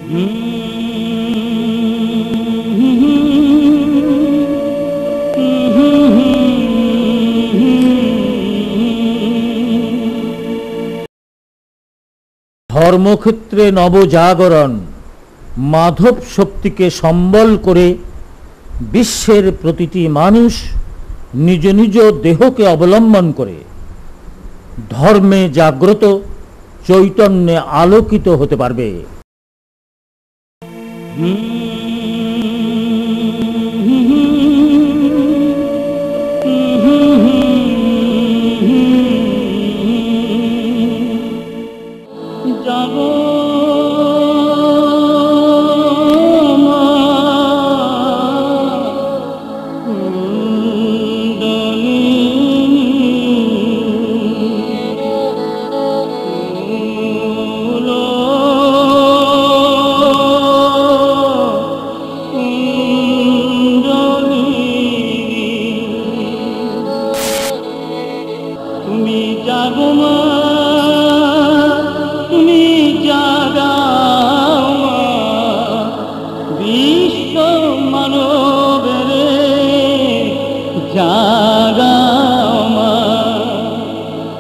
ধর্মক্ষেত্রে নবজাগরণ মাধব শক্তিকে সম্বল করে বিশ্বের প্রতিটি মানুষ নিজ নিজ দেহকে অবলম্বন করে ধর্মে জাগ্রত চৈতন্যে আলোকিত হতে পারবে।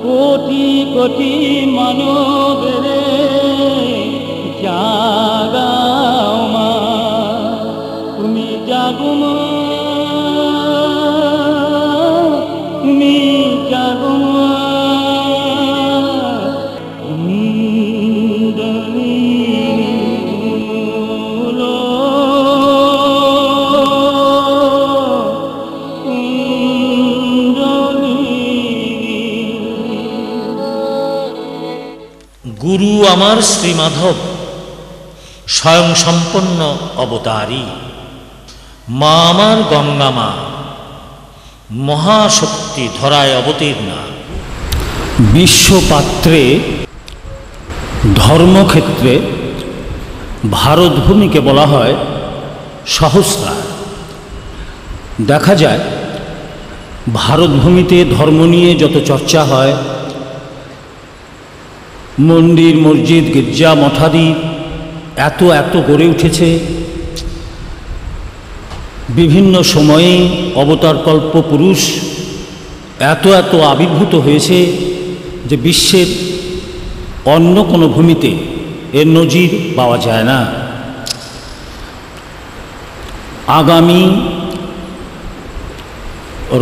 কোটি কোটি মানবের জাগাও মা, তুমি জাগো মা, তুমি জাগো মা। গুরু আমার শ্রী মাধব স্বয়ং সম্পন্ন অবতারী, মা আমার গঙ্গা মা মহাশক্তি ধরায় অবতীর্ণা। বিশ্বপাত্রে ধর্মক্ষেত্রে ভারতভূমিকে বলা হয় সহস্রার। দেখা যায় ভারতভূমিতে ধর্ম নিয়ে যত চর্চা হয়, মন্দির মসজিদ গির্জা মঠাদি এত এত গড়ে উঠেছে, বিভিন্ন সময়ে অবতারকল্প পুরুষ এত এত আবির্ভূত হয়েছে যে বিশ্বের অন্য কোনো ভূমিতে এর নজির পাওয়া যায় না। আগামী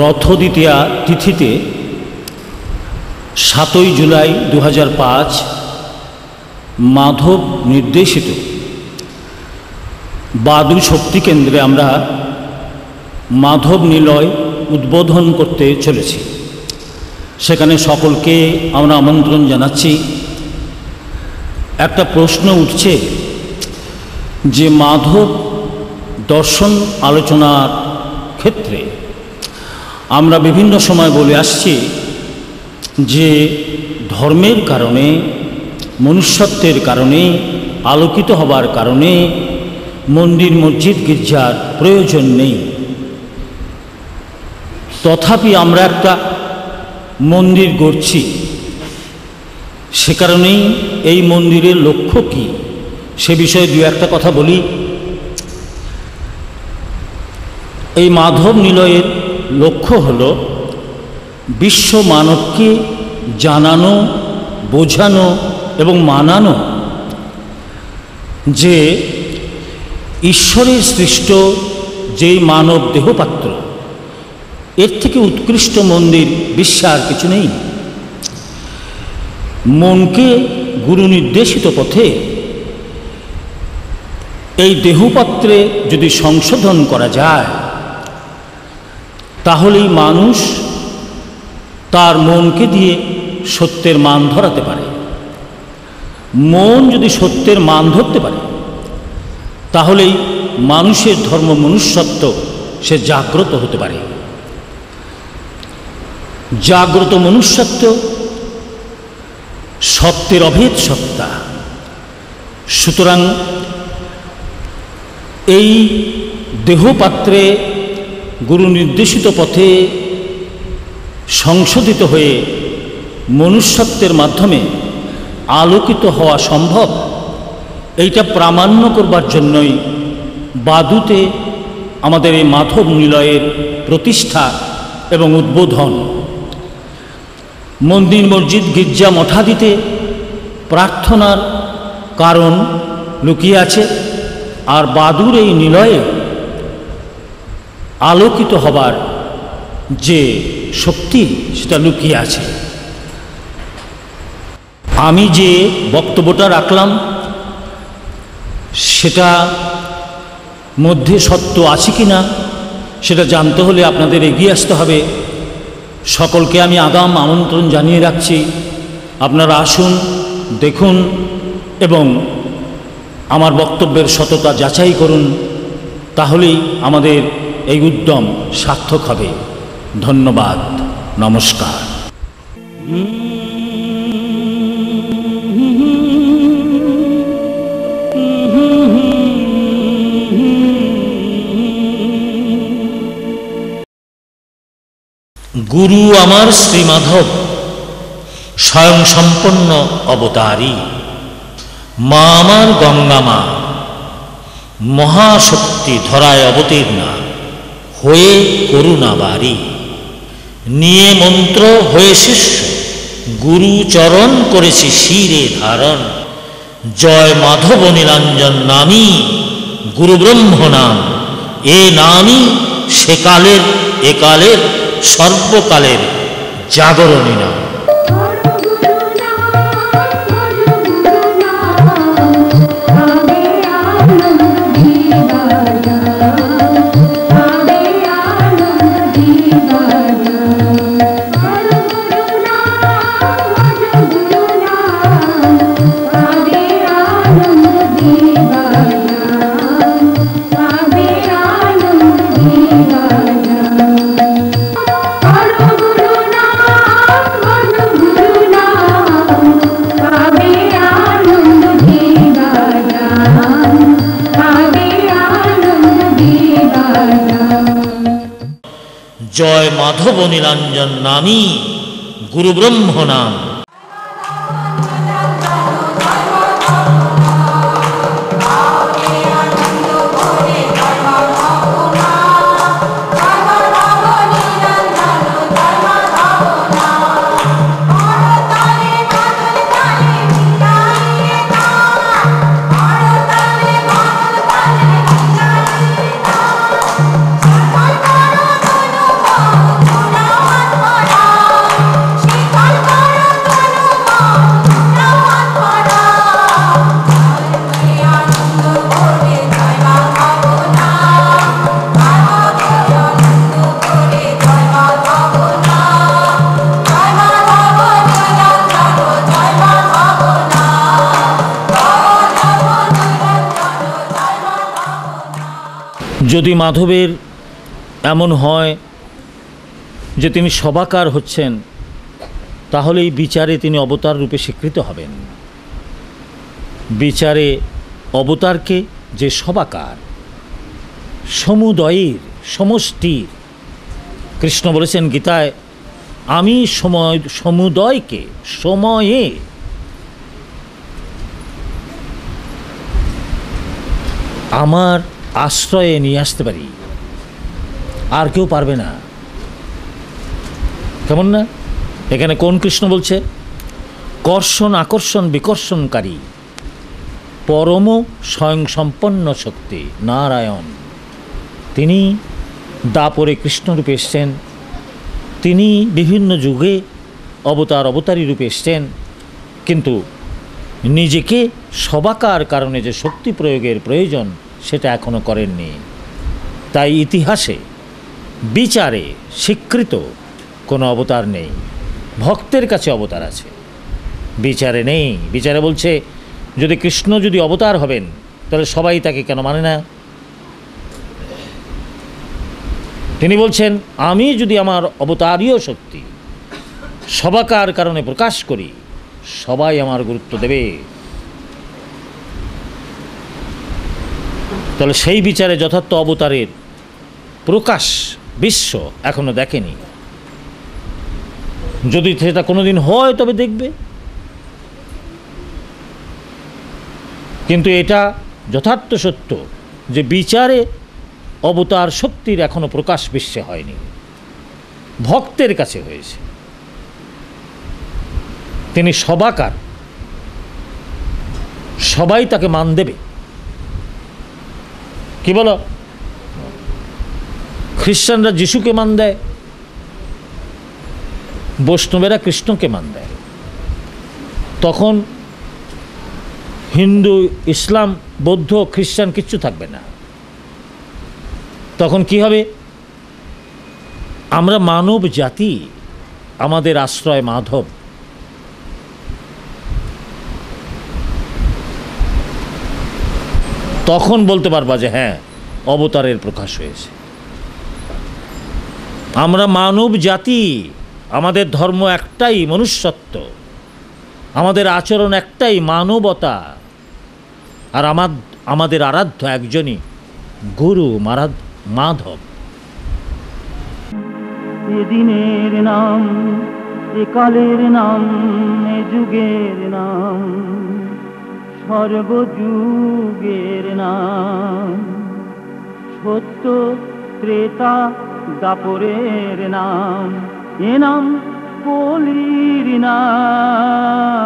রথ দ্বিতীয়া তিথিতে 7ই জুলাই 2005 মাধব নির্দেশিত বাদু শক্তি কেন্দ্রে আমরা মাধব নিলয় উদ্বোধন করতে চলেছি। সেখানে সকলকে আমরা আমন্ত্রণ জানাচ্ছি। একটা প্রশ্ন উঠছে যে মাধব দর্শন আলোচনার ক্ষেত্রে আমরা বিভিন্ন সময় বলে আসছি যে ধর্মের কারণে, মনুষ্যত্বের কারণে, আলোকিত হবার কারণে মন্দির মসজিদ গির্জার প্রয়োজন নেই। তথাপি আমরা একটা মন্দির গড়ছি, সে কারণেই এই মন্দিরের লক্ষ্য কি সে বিষয়ে দু একটা কথা বলি। এই মাধব নিলয়ের লক্ষ্য হলো বিশ্ব মানবকে জানানো, বোঝানো এবং মানানো যে ঈশ্বরের সৃষ্ট যেই মানব দেহপাত্র, এর থেকে উৎকৃষ্ট মন্দির বিশ্বে আর কিছু নেই। মনকে গুরু নির্দেশিত পথে এই দেহপাত্রে যদি সংশোধন করা যায়, তাহলেই মানুষ তার মনকে দিয়ে সত্যের মান ধরাতে পারে। মন যদি সত্যের মান ধরতে পারে, তাহলেই মানুষের ধর্ম মনুষ্যত্ব সে জাগ্রত হতে পারে। জাগ্রত মনুষ্যত্ব সত্যের অভেদ সত্তা। সুতরাং এই দেহপাত্রে গুরু নির্দেশিত পথে সংশোধিত হয়ে মনুষ্যত্বের মাধ্যমে আলোকিত হওয়া সম্ভব। এইটা প্রামাণ্য করবার জন্যই বাদুতে আমাদের এই মাধব নিলয়ের প্রতিষ্ঠা এবং উদ্বোধন। মন্দির মসজিদ গির্জা মঠাদিতে প্রার্থনার কারণ লুকিয়ে আছে, আর বাদুর এই নিলয়ে আলোকিত হবার যে শক্তি সেটা লুকিয়ে আছে। আমি যে বক্তব্যটা রাখলাম সেটা মধ্যে সত্য আছে কি না সেটা জানতে হলে আপনাদের এগিয়ে আসতে হবে। সকলকে আমি আগাম আমন্ত্রণ জানিয়ে রাখছি, আপনারা আসুন, দেখুন এবং আমার বক্তব্যের সততা যাচাই করুন, তাহলেই আমাদের এই উদ্যম সার্থক হবে। ধন্যবাদ, নমস্কার। গুরু আমার শ্রীমাধব স্বয়ং সম্পন্ন অবতারী, মা আমার গঙ্গা মা মহাশক্তি ধরায় অবতীর্ণা হয়ে করুণাবারী, নিয়ে মন্ত্র হয়ে শিষ্য গুরু চরণ করেছি শিরে ধারণ, জয় মাধব নীলাঞ্জন নামী গুরু ব্রহ্ম নাম, এ নামই সেকালের একালের সর্বকালের জাগরণী নাম। জয় মাধব নীলাঞ্জন নামী গুরু ব্রহ্ম নাম। যদি মাধবের এমন হয় যে তিনি সবাকার হচ্ছেন, তাহলে এই বিচারে তিনি অবতার রূপে স্বীকৃত হবেন। বিচারে অবতারকে যে সবাকার, সমুদয়ের সমষ্টির, কৃষ্ণ বলেছেন গীতায়, আমি সমুদয়কে সময়ে আমার আশ্রয়ে নিয়ে আসতে পারি, আর কেউ পারবে না। কেমন না? এখানে কোন কৃষ্ণ বলছে? কর্ষণ আকর্ষণ বিকর্ষণকারী পরম স্বয়ং সম্পন্ন শক্তি নারায়ণ, তিনি দাপরে কৃষ্ণরূপে এসছেন, তিনি বিভিন্ন যুগে অবতারী রূপে এসছেন, কিন্তু নিজেকে সবাকার কারণে যে শক্তি প্রয়োগের প্রয়োজন সেটা এখনো করেননি। তাই ইতিহাসে বিচারে স্বীকৃত কোনো অবতার নেই। ভক্তের কাছে অবতার আছে, বিচারে নেই। বিচারে বলছে যদি কৃষ্ণ যদি অবতার হবেন তাহলে সবাই তাকে কেন মানে না? তিনি বলছেন আমি যদি আমার অবতারীয় শক্তি সবাকার কারণে প্রকাশ করি, সবাই আমার গুরুত্ব দেবে। তাহলে সেই বিচারে যথার্থ অবতারের প্রকাশ বিশ্ব এখনো দেখেনি। যদি সেটা কোনোদিন হয় তবে দেখবে। কিন্তু এটা যথার্থ সত্য যে বিচারে অবতার শক্তির এখনো প্রকাশ বিশ্বে হয়নি, ভক্তের কাছে হয়েছে। তিনি সবাকার, সবাই তাকে মান দেবে। কি বলো, খ্রিস্টানরা যিশুকে মান দেয়, বৈষ্ণবেরা কৃষ্ণকে মান দেয়। তখন হিন্দু, ইসলাম, বৌদ্ধ, খ্রিস্টান কিচ্ছু থাকবে না। তখন কি হবে? আমরা মানব জাতি, আমাদের আশ্রয় মাধব। তখন বলতে পারবা যে হ্যাঁ, অবতারের প্রকাশ হয়েছে। আমরা মানব জাতি, আমাদের ধর্ম একটাই, মনুষ্যত্ব। আমাদের আচরণ একটাই, মানবতা। আর আমাদের আরাধ্য একজনই, গুরু মাধব। এদিনের নাম, একালের নাম, এ যুগের নাম, সর্বযুগের নাম, সত্য ত্রেতা দাপরের নাম, এ নাম কলির নাম।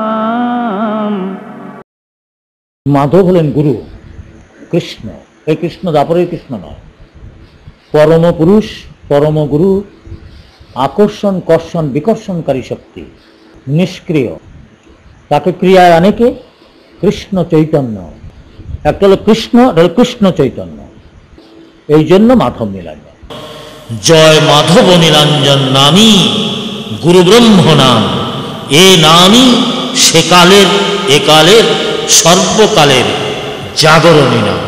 মাধব হলেন গুরু, কৃষ্ণ। এই কৃষ্ণ দাপরের কৃষ্ণ নয়, পরম পুরুষ, পরম গুরু, আকর্ষণ, কর্ষণ, বিকর্ষণকারী শক্তি, নিষ্ক্রিয়। তাকে ক্রিয়ায় আনে কে? কৃষ্ণ চৈতন্য। একটা হলো কৃষ্ণ, একটা হলো কৃষ্ণ চৈতন্য। এই জন্য মাধব নীলাঞ্জন। জয় মাধব নীলাঞ্জন নামই গুরু ব্রহ্ম নাম। এ নামই সেকালের, একালের, সর্বকালের জাগরণী নাম।